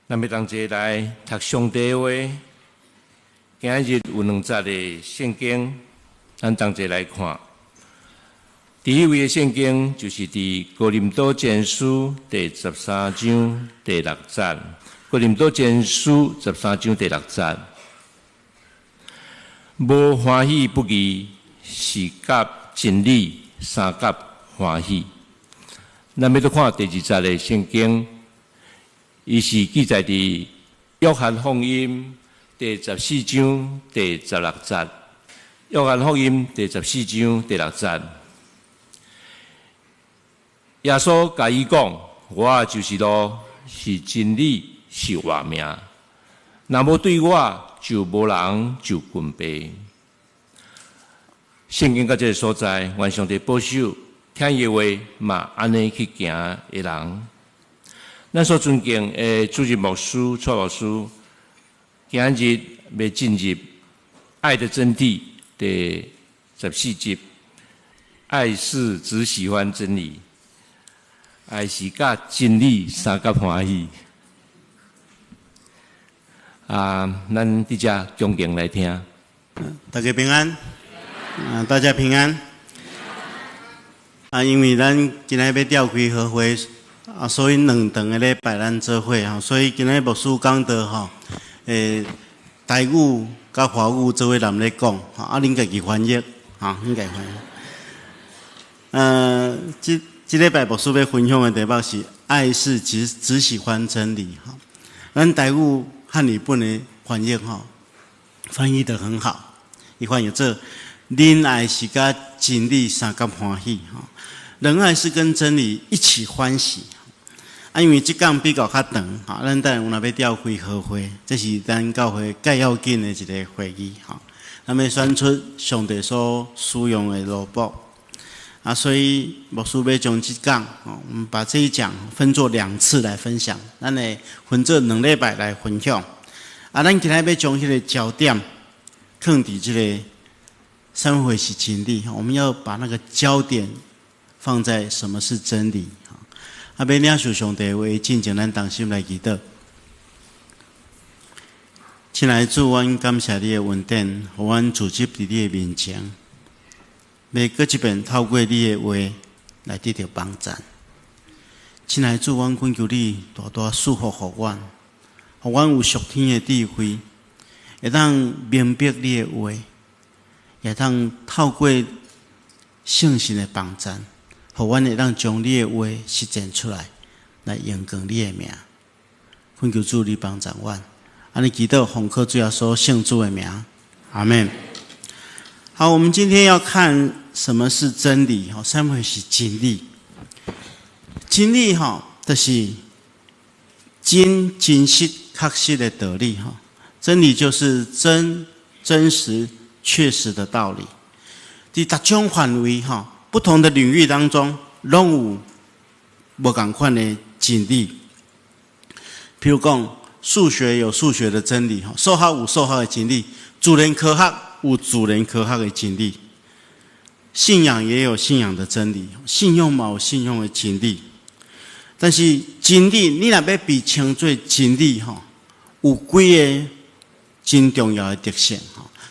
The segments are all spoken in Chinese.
咱要同齐来读上帝的话。今日有2节的圣经，咱同齐来看。第一位的圣经就是伫哥林多前书第13章第6节。哥林多前书13章第6节。无欢喜不义，是甲真理相甲欢喜。咱要看第2节的圣经。伊是记载伫约翰福音第14章第16节。约翰福音第14章第6节，耶稣甲伊讲：“我就是路，是真理，是活命。若无对我，就无人就近爸。”圣经到这个所在，愿上帝保守听伊话嘛，安尼去行的人。咱所尊敬的主任牧师、蔡牧师，今日要进入《爱的真谛》第14集。爱是只喜欢真理，爱是甲真理相甲欢喜。咱伫遮恭敬来听。大家平安。大家平安。因为咱今日要召开和会。所以2场的礼拜咱做伙所以今日牧师讲到台语甲华语做伙人咧讲恁家己翻译恁家翻译。这礼拜牧师要分享的题目是爱是只喜欢真理咱台语汉语本的翻译翻译得很好，伊翻译做恁爱是甲真理相甲欢喜仁爱是跟真理一起欢喜。因为这讲比较较长咱等下有若要召开和会，这是咱教会介要紧的一个会议咱要选出上帝所使用的路谱所以牧师要将这讲我们把这一讲分作2次来分享，咱会分做2礼拜来分享咱今天要将这个焦点放伫这个什么会是真理，我们要把那个焦点放在什么是真理要领受上帝话，进前咱同心来祈祷。亲爱的主，阮感谢你的恩典，互阮聚集伫你的面前，要搁一遍透过你的话来得到帮助。亲爱的主，阮恳求你大大赐福互阮，互阮有属天的智慧，会当明白你的话，会当透过圣神的帮助。互阮会当将你的话实践出来，来荣光你的名。恳求主你帮助阮，安尼祈祷奉靠主耶稣圣主的名，阿们。好，我们今天要看什么是真理什么是真理。真理就是真实确实的道理真理就是真实确实的道理。在各种范围不同的领域当中，拢有不同款的真理。譬如讲，数学有数学的真理，数学有数学的真理，自然科学有自然科学的真理，信仰也有信仰的真理，信用嘛有信用的真理。但是真理，你若要被称作真理，有几个真重要的特性。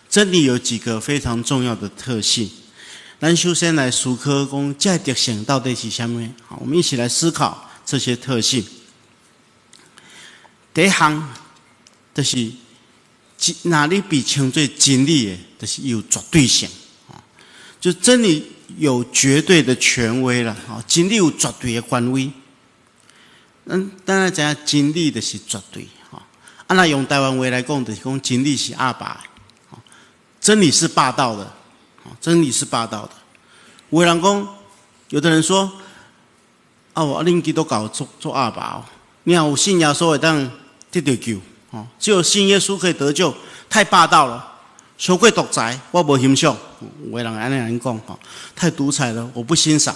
真理有几个非常重要的特性。咱首先来思考讲这特性到底是什么？我们一起来思考这些特性。第一项就是哪里被称作真理的，就是有绝对性就真理有绝对的权威了真理有绝对的权威。当然知影真理就是绝对那用台湾话来讲，就是讲真理是阿爸真理是霸道的。真理是霸道的。有的人讲，有的人说恁基督教做阿爸你若有信耶稣会当得到救只有信耶稣可以得救，太霸道了，太过独裁，我无欣赏。有的人安尼讲太独裁了，我不欣赏。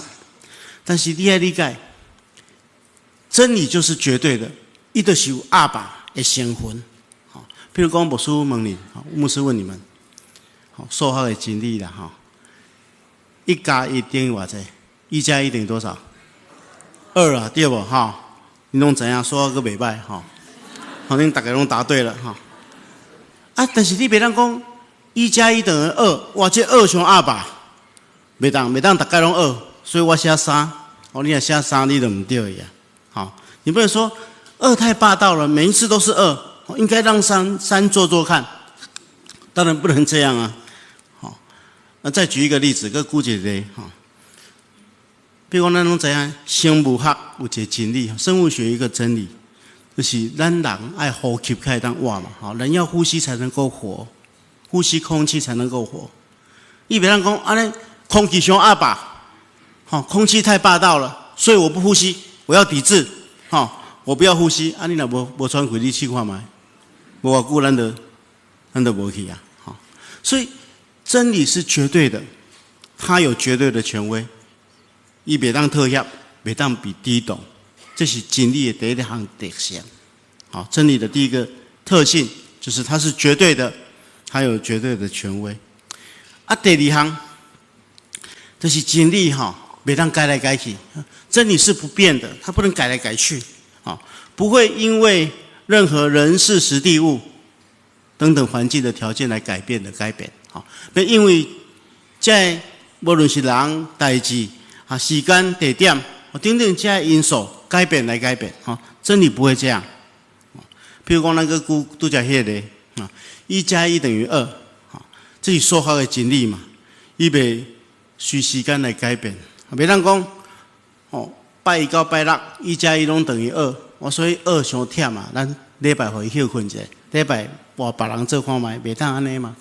但是你要理解，真理就是绝对的，伊就是有阿爸的身份。譬如讲，牧师问你，牧师问你们。数学的真理啦1加1等于偌济？1加1等于多少？2对不你拢知影数学阁袂歹好，恁大家拢答对了哈。啊，但是你别当讲1+1等于2，哇，这2上2吧，袂当大家拢2，所以我写3。哦，你若写3，你就唔对呀。好，你不能说2太霸道了，每一次都是2，应该让3做看。当然不能这样啊。好，那再举一个例子，个姑姐咧哈。比如讲，咱拢知影生物学有一个真理，生物学有一个真理，就是咱人爱呼吸才会当活嘛。好，人要呼吸才能够活，呼吸空气才能够活。你别让讲安尼，空气上压吧，好，空气太霸道了，所以我不呼吸，我要抵制，好，我不要呼吸。啊，你若无喘气，你试看卖，无偌久咱就无去啊。好，所以真理是绝对的，它有绝对的权威。伊袂当特협，袂当比低懂，这是真理的第一项特性。好，真理的第一个特性就是它是绝对的，它有绝对的权威。啊，第二项就是真理哈，袂当改来改去。真理是不变的，它不能改来改去。好，不会因为任何人事时地物等等环境的条件来改变。好，别因为在无论是人、代志。啊，时间、地点，等等这些因素改变，哈，真理不会这样。譬如讲那个拄则迄个啊，1+1等于2，啊，这是数学的真理嘛，伊袂随时间来改变。袂当讲哦，拜一到拜六1+1拢等于2，所以2伤忝啊，咱礼拜互伊休困一下，礼拜换别人做看卖，袂当安尼嘛。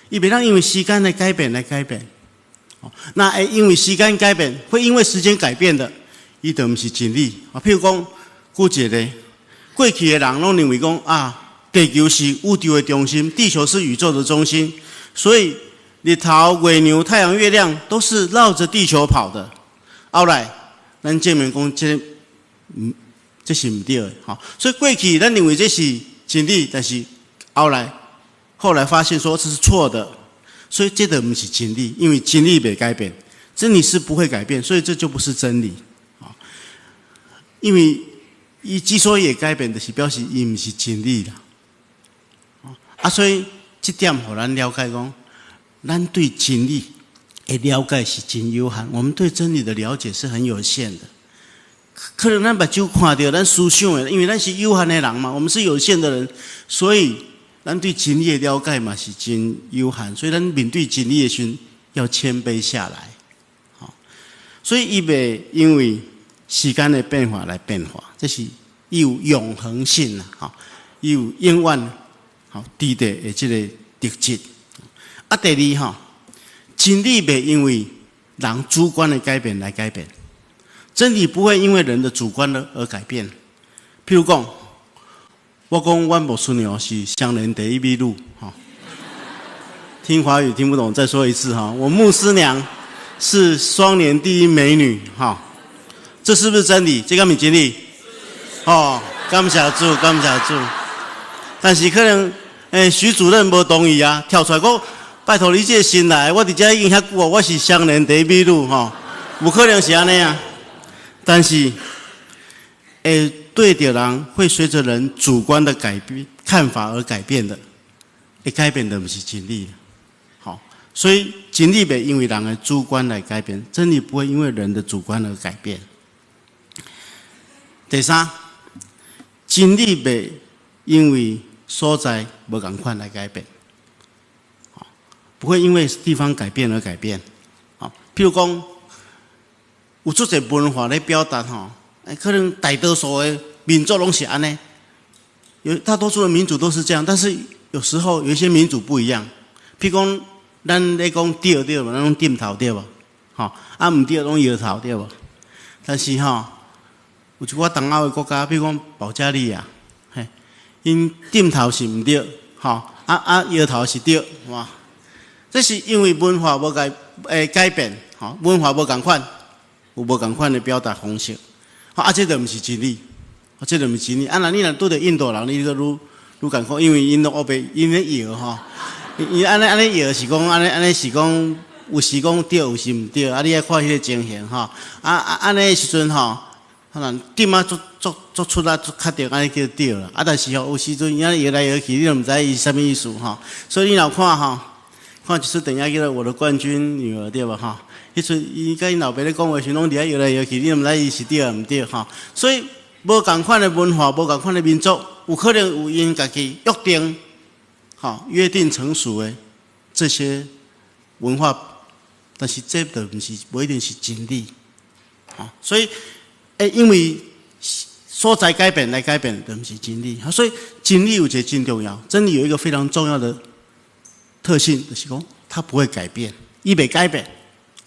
伊袂当因为时间来改变。那因为时间改变，会因为时间改变的，伊就不是真理啊。譬如讲，举一个，过去的人拢认为讲啊，地球是宇宙的中心，地球是宇宙的中心，所以日头、月亮、太阳、月亮都是绕着地球跑的。后来，咱证明讲这是唔对的。好，所以过去咱认为这是真理，但是后来发现说这是错的。所以这个不是真理，因为真理袂改变，真理是不会改变，所以这就不是真理。因为伊之所以会改变，就是表示伊不是真理啦。所以这点互咱了解讲，咱对真理的了解是真有限，我们对真理的了解是很有限的。可能咱目睭看到，咱思想的，因为咱是有限的人嘛，我们是有限的人，所以。咱对真理的了解嘛是真有限，所以咱面对真理的时候要谦卑下来。好，所以伊袂因为时间的变化来变化，这是伊有永恒性啦，哈，伊有永远好地地的这个特质。啊，第二哈，真理袂因为人主观的改变来改变，真理不会因为人的主观而改变。譬如讲。我讲阮某孙女是乡人第一美女，哈，听华语听不懂，再说一次哈。我牧师娘是双年第一美女，哈，这是不是真理？这个不是真理？哦，感谢主。但是可能徐主任无同意啊，跳出来讲，拜托你这个新来，我伫遮已经遐久，我是乡人第一美女，哈，有可能是安尼啊。但是，对的人会随着人主观的改变看法而改变的，改变的不是真理。好，所以真理袂因为人的主观来改变，真理不会因为人的主观而改变。第三，真理袂因为所在无同款来改变，不会因为地方改变而改变。好，譬如讲，有足侪文化来表达吼。可能大多数的民族拢是安尼，大多数的民族都是这样，但是有时候有一些民族不一样。譬如讲，咱咧讲对嘛，咱拢点头对吧？好，唔对拢摇头对吧？但是有一寡东欧的国家，譬如讲保加利亚，因点头是唔对，摇头是对，哇！这是因为文化无改变，文化无同款，有无同款的表达方式。这就不是真理，这就不是真理。那你若拄着印度人，你个愈共款，因为因都黑白，因咧摇伊安尼摇是讲安尼是讲有时讲对，有时唔对。你爱看迄个情形安尼的时阵可能点啊做出来做确定安尼叫对啦。啊，但是吼有时阵伊摇来摇去，你都毋知伊啥物意思吼。所以你若看吼，看一出电影叫做《我的冠军女儿》对吧吼？迄出伊甲因老爸咧讲话时，拢伫遐摇来摇去，你都毋知伊是对啊毋对吼。所以无共款的文化，无共款的民族，有可能有因家己约定成熟的这些文化，但是这都不一定是真理。所以因为所在改变来改变，都不是真理。所以真理有一个真重要，真理有一个非常重要的特性，就是讲它不会改变，伊袂改变，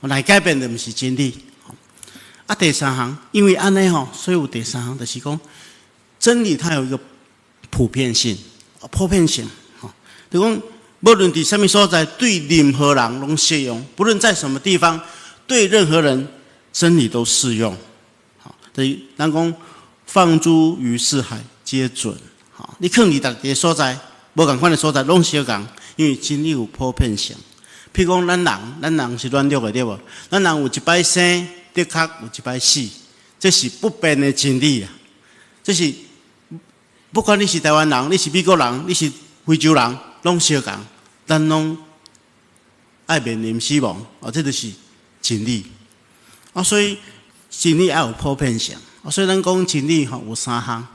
来改变的不是真理。啊，第三项，因为安尼吼，所以有第三项，就是讲真理它有一个普遍性，就讲无论伫什么所在，对任何人拢适用，不论在什么地方，对任何人真理都适用。等于咱讲放诸于四海皆准。你放伫逐个所在，无共款的所在拢相共，因为真理有普遍性。譬如讲咱人是软弱的对无？咱人有一摆生，的确有一摆死，这是不变的真理啊！这是不管你是台湾人，你是美国人，你是非洲人，拢相共，咱拢爱面临死亡，这就是真理。所以真理要有普遍性。所以咱讲真理有三项，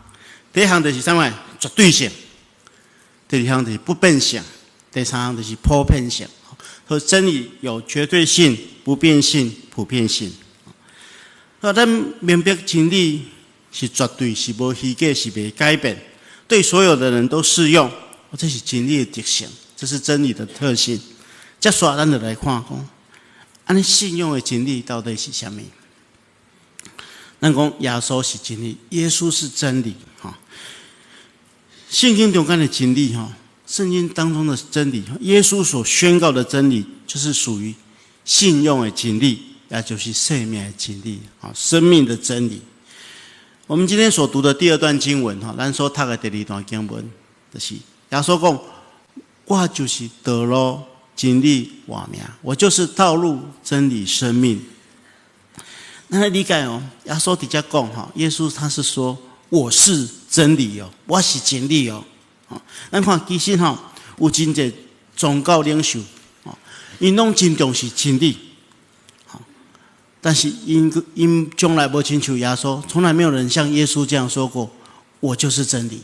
第一项就是啥物？绝对性；第二项就是不变性；第三项就是普遍性。所以真理有绝对性、不变性、普遍性。咱明白真理是绝对，是无虚假，是袂改变，对所有的人都适用。这是真理的特性，这是真理的特性。接下咱就来看讲，安尼信用的真理到底是啥物？咱讲耶稣是真理，耶稣是真理。圣经中间的真理，圣经当中的真理，耶稣所宣告的真理，就是属于信用的真理，也就是生命的真理，生命的真理。我们今天所读的第二段经文，咱所读的第二段经文，就是耶稣讲：“我就是道路、真理、活命，我就是道路、真理、生命。”那理解哦，耶稣直接讲耶稣他是说我是真理哦，我是真理哦。咱看其实有真侪宗教领袖，因拢真重视真理，但是因从来无亲像耶稣，从来没有人像耶稣这样说过，我就是真理。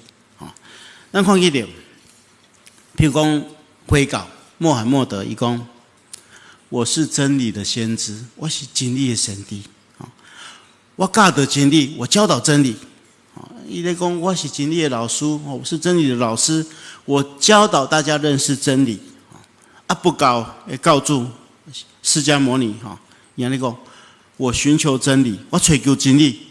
咱看一点，譬如讲悔教穆罕默德，伊讲我是真理的先知，我是真理的先知。我教导真理，我教导真理。伊咧讲我是真理的老师，我是真理的老师，我教导大家认识真理。不教会教主释迦牟尼伊安尼讲，我寻求真理，我追求真理。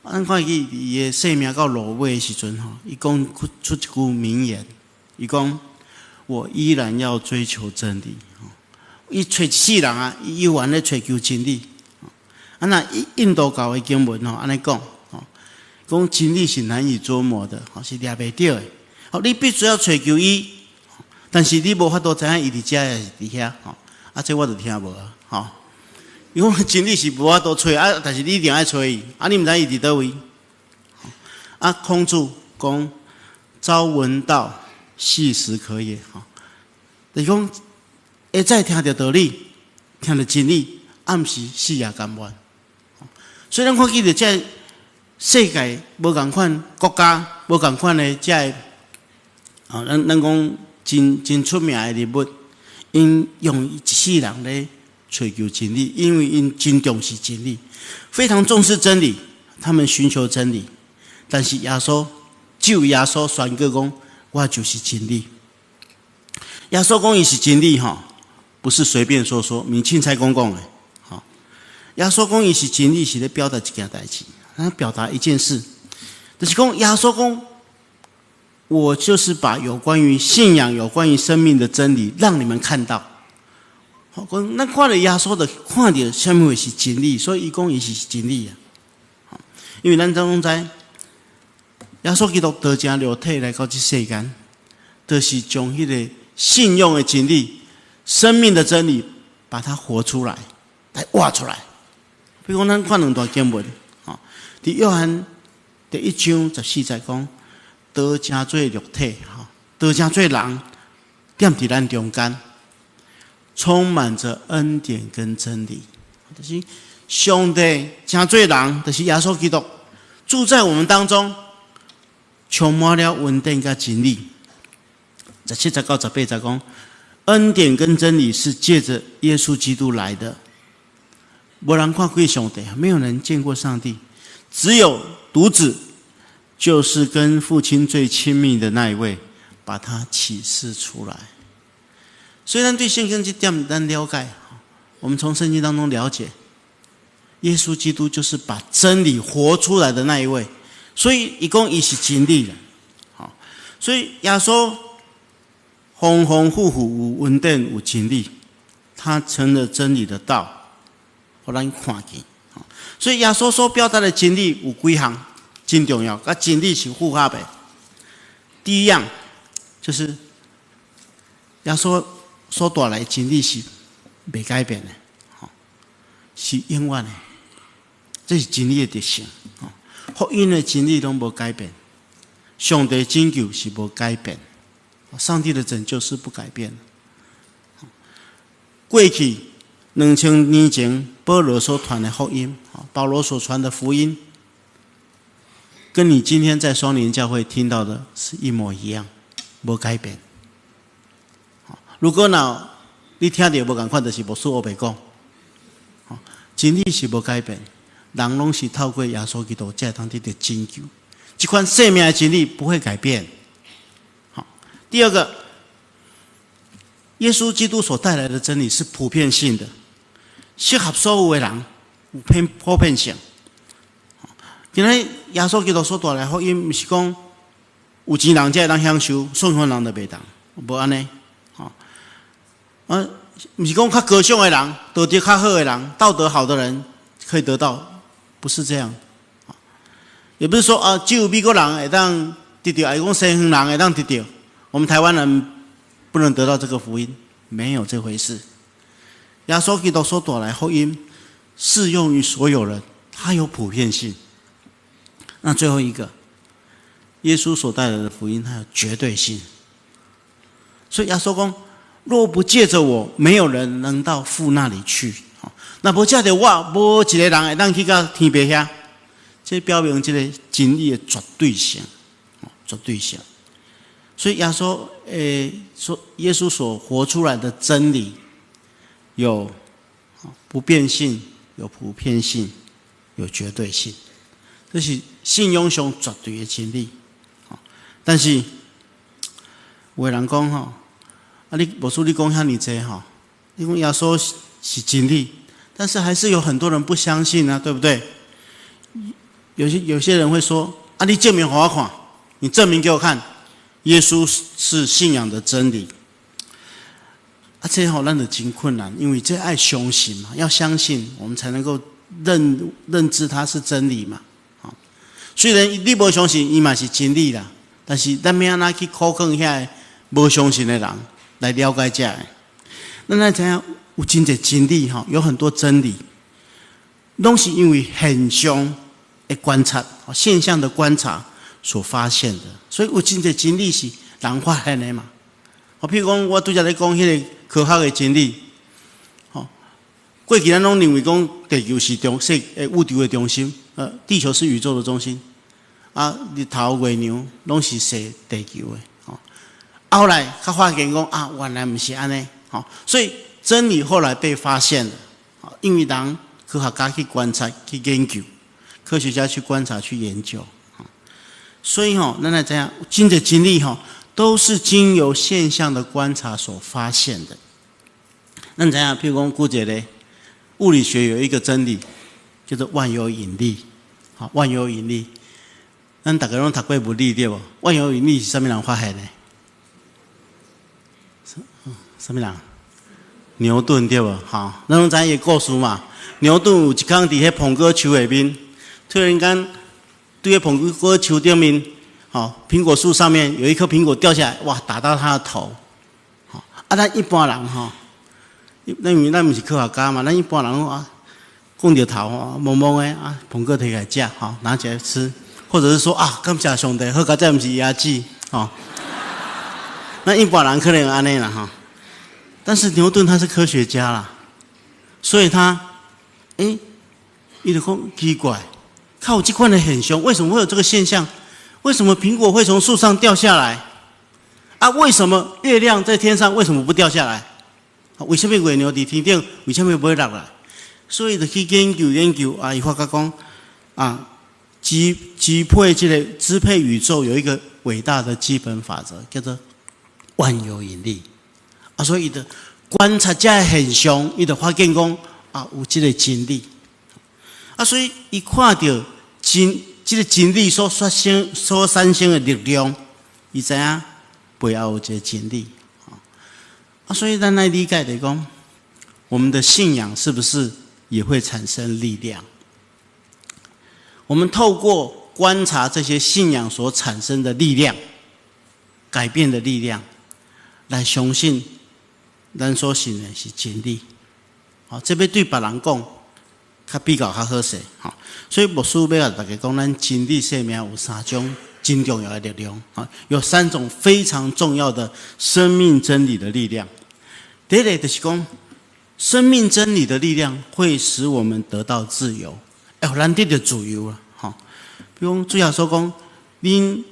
咱看伊的生命到落尾的时阵伊讲出一句名言，伊讲我依然要追求真理。伊找一世人啊，伊依然咧追求真理。那印度教的经文安尼讲，讲真理是难以捉摸的，是抓袂到的。你必须要追求伊，但是你无法度知影伊伫遮也是伫遐。这我就听无啊。伊讲真理是无法度找但是你一定爱找伊。你毋知伊伫倒位。孔子讲朝闻道，夕死可也。就是讲会再听到道理，听到真理，暗时死也甘愿。所以咱看见的这世界无共款国家，无共款的这咱讲真出名的人物，因用一世人咧追求真理，因为因真重视真理，非常重视真理，他们寻求真理。但是耶稣只有耶稣宣告讲，我就是真理。耶稣讲伊是真理不是随便说说，闽清才讲的。耶稣讲伊是真理，是咧表达一件代志，他表达一件事，就是讲耶稣讲，我就是把有关于信仰、有关于生命的真理，让你们看到。咱看了耶稣的，看到什么是真理，所以伊讲伊是真理啊。因为咱当中知，耶稣基督道成肉体来到这世间，就是将迄个信用的真理、生命的真理，把它活出来，来挖出来。比如讲，咱看两段经文，伫约翰第1章14节讲，道成做肉体，道成做人，踮伫咱中间，充满着恩典跟真理。就是上帝成做人，就是耶稣基督住在我们当中，充满了恩典跟真理。17节到18节讲，恩典跟真理是借着耶稣基督来的。没人看过上帝，没有人见过上帝，只有独子，就是跟父亲最亲密的那一位，把他启示出来。虽然对圣经这点咱了解，我们从圣经当中了解，耶稣基督就是把真理活出来的那一位，所以一共伊是真理的。所以耶稣丰丰富富有恩典有真理，他成了真理的道，互咱看见。所以耶稣所表达的真理有几项真重要，跟真理是符合的。第一样就是耶稣所带来的真理是未改变的，是永远的，这是真理的特性。福音的真理拢无改变，上帝拯救是无改变，上帝的拯救是不改变的。过去2000年前，保罗所传的福音，保罗所传的福音，跟你今天在双连教会听到的是一模一样，无改变。如果你听到无同款，就是牧师黑白讲，真理是无改变，人拢是透过耶稣基督才能得到拯救。这款生命的真理不会改变。第二个，耶稣基督所带来的真理是普遍性的，适合所有的人，有普遍性。今日耶稣基督所带来福音，不是讲有钱人才会当享受，顺风人就袂当，无安尼。不是讲较高尚的人，道德较好的人，道德好的人可以得到，不是这样。也不是说只有美国人会当得到，还是讲西方人会当得到，我们台湾人不能得到这个福音，没有这回事。耶稣基督所带来福音适用于所有人，它有普遍性。那最后一个，耶稣所带来的福音，它有绝对性。所以耶稣讲，若不借着我，没有人能到父那里去。那无借着我，无一个人会当去到天边遐。这表明这个真理的绝对性，绝对性。所以耶稣所活出来的真理，有不变性，有普遍性，有绝对性。这是信仰上绝对的真理。但是有的人讲你牧师你讲遐尼济你讲耶稣是真理，但是还是有很多人不相信啊，对不对？有些人会说你证明给我看，你证明给我看，耶稣是信仰的真理。这咱就真困难，因为这爱相信嘛，要相信我们才能够认知它是真理嘛。虽然你无相信，伊嘛是真理啦，但是咱要安怎去考验遐无相信的人来了解这个？咱知影有真侪真理有很多真理，拢是因为现象的观察、现象的观察所发现的，所以有真侪真理是人发现的嘛。譬如讲，我拄则咧讲迄个科学的真理，过去咱拢认为讲地球是宇宙的中心，地球是宇宙的中心，日头、月亮拢是射地球的。后来他发现讲原来不是安尼，所以真理后来被发现了，因为人科学家去观察、去研究。科学家去观察、去研究，所以咱来怎样？真的真理都是经由现象的观察所发现的。咱怎样？譬如讲，估计咧，物理学有一个真理，叫做万有引力。万有引力，咱大家拢读过物理对无？万有引力是啥物人发现的？啥物人？牛顿对无？咱拢知影伊个故事嘛。牛顿有一天伫迄苹果树下面。突然间，对个苹果树顶面，苹果树上面有一颗苹果掉下来，哇，打到他的头。咱一般人因为咱不是科学家嘛，咱一般人讲到头懵懵的啊，捧个摕起来吃，拿起来吃，或者是说啊，感谢上帝，好佳哉不是鸭子，那一般人可能安尼啦，但是牛顿他是科学家啦，所以他，他就讲奇怪，靠这款的现象，为什么会有这个现象？为什么苹果会从树上掉下来？啊，为什么月亮在天上为什么不掉下来？为什么月亮在天顶？为什么不会落来？所以就去研究啊，伊发觉讲啊，支配宇宙有一个伟大的基本法则，叫做万有引力啊。所以伊就观察这现象，伊就发现讲啊，有这个真理啊。所以伊看到这个真理所产生的力量，伊知影背后有这个真理啊。所以咱来理解的讲，我们的信仰是不是也会产生力量？我们透过观察这些信仰所产生的力量，改变的力量，来相信咱所信的是真理。这要对别人讲，比较好势。所以牧师要甲大家讲，咱真理生命有3种真重要的力量，有3种非常重要的生命真理的力量。第一个就是讲，生命真理的力量会使我们得到自由，让咱得到自由了。比如主耶稣讲，恁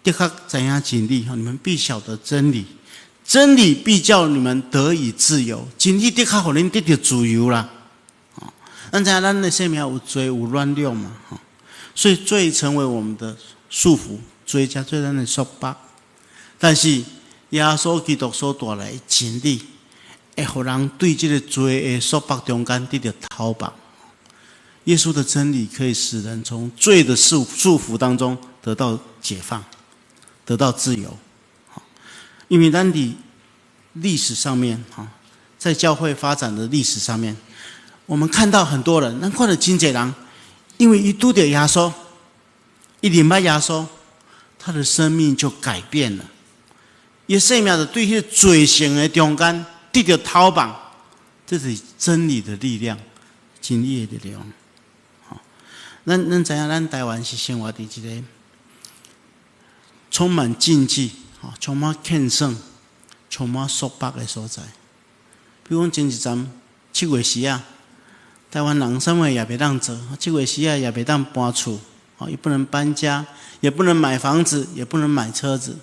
的确知影真理，你们必晓得真理，真理必叫你们得以自由。真理的确让恁得到自由啦。咱知影咱的生命有罪有乱流嘛，所以罪成为我们的束缚，罪才做咱的束缚。但是耶稣基督所带来的真理，会让人对这个罪的束缚中间得到逃跑。耶稣的真理可以使人从罪的束缚当中得到解放，得到自由。因为咱的历史上面，在教会发展的历史上面，我们看到很多人，咱看到真侪人，因为他遇到耶稣，他认识耶稣，他的生命就改变了。他生命就对那个罪性的中间得到逃绑，这是真理的力量，真理的力量。咱知影，咱台湾是生活在一个充满禁忌、充满欠胜、充满束缚的所在。比如讲前一站7月时啊，台湾人什么也别当做，7月时啊也别当搬厝，也不能搬家，也不能买房子，也不能买车子，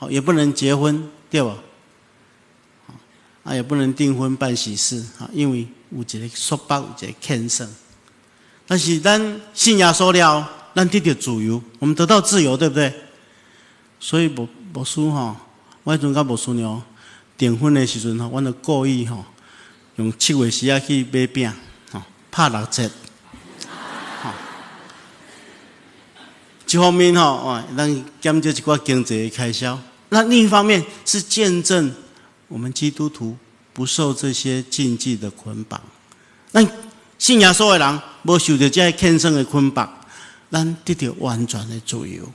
也不能结婚，对吧？也不能订婚办喜事，因为有一个束缚，有一个欠胜。但是咱信耶稣了，咱得到自由，我们得到自由，对不对？所以牧师我迄阵甲牧师娘订婚的时阵我就故意用7月时啊去买饼，拍6折。这方面咱减少一寡经济的开销。那另一方面是见证我们基督徒不受这些禁忌的捆绑。那信耶稣的人无受到这些欠生的捆绑，咱得到完全的自由。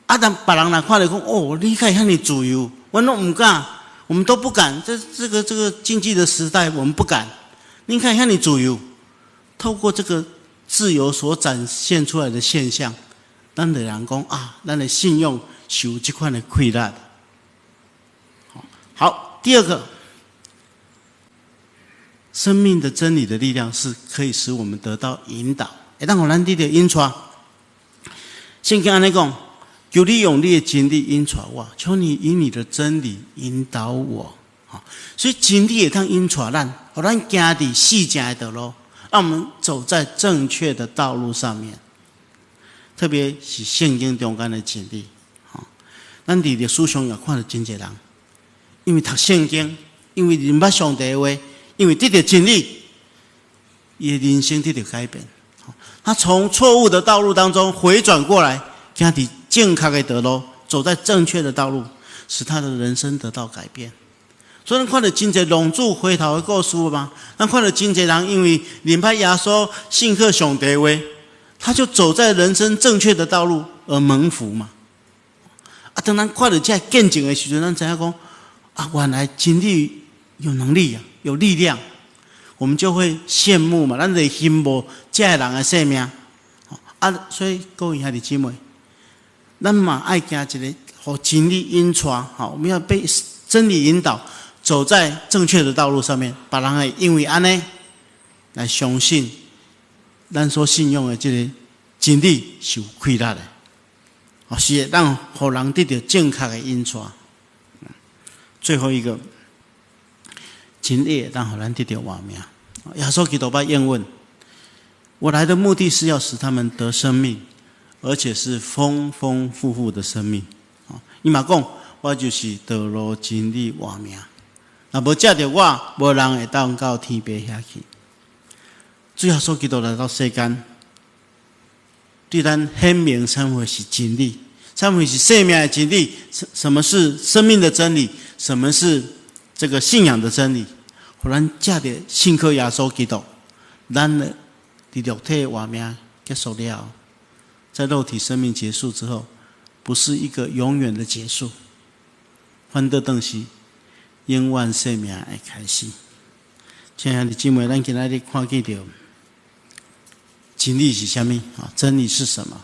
但别人来看来讲，你可以遐尼自由，我拢唔敢，我们都不敢。这个经济的时代，我们不敢。你看遐尼自由，透过这个自由所展现出来的现象，咱的人讲咱的信用受这款的溃烂。好，第二个。生命的真理的力量是可以使我们得到引导，会当互咱得到引带。圣经安尼讲，求你用你的真理引带我，求你以你的真理引导我。所以真理会当引带咱，互咱行伫四正的道路，让我们走在正确的道路上面。特别是圣经中间的真理，咱伫历史上也看到真侪人，因为读圣经，因为认捌上帝的话。因为得到真理，他的人生得到改变。他从错误的道路当中回转过来，行在正确的道路，走在正确的道路，使他的人生得到改变。所以咱看到真侪浪子回头的故事嘛，咱看到真侪人因为认识耶稣、信靠上帝的话，他就走在人生正确的道路而蒙福嘛。当咱看到这见证的时候，咱知影讲原来真理有能力有力量，我们就会羡慕嘛，咱就羡慕这个人的生命。所以各位兄弟姊妹，咱嘛爱行一个互真理引带，我们要被真理引导，走在正确的道路上面。别人会因为安尼来相信咱所信用的这个真理是有亏力的，是会让互人得到正确的引带。最后一个，真理让互咱得到活命。耶稣基督把应允。我来的目的是要使他们得生命，而且是丰丰富富的生命。伊嘛讲，我就是道路、真理、活命。若无藉着我，无人会当到天边遐去。主耶稣基督来到世间，对咱显明什么是真理，什么是生命的真理，什么是生命的真理，什么是这个信仰的真理。互咱藉着信靠耶稣基督，咱的肉体的活命结束了，在肉体生命结束之后，不是一个永远的结束，反倒等是永远生命的开始。亲爱的姊妹，咱今仔日看见到真理是什么？真理是什么？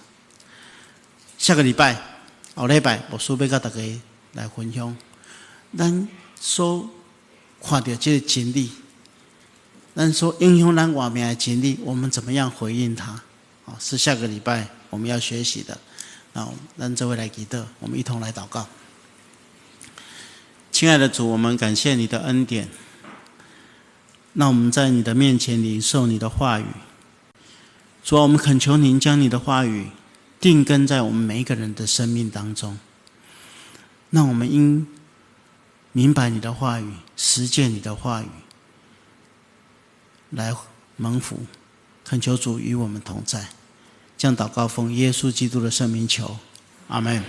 下个礼拜、后礼拜，牧师要跟大家来分享，咱所看到这个真理。但说影响咱活命的真理，我们怎么样回应它？是下个礼拜我们要学习的。那咱这位来祈祷，我们一同来祷告。亲爱的主，我们感谢你的恩典。那我们在你的面前领受你的话语。主啊，我们恳求您将你的话语定根在我们每一个人的生命当中。那我们应明白你的话语，实践你的话语，来蒙福，恳求主与我们同在。将祷告奉耶稣基督的圣名求，阿们。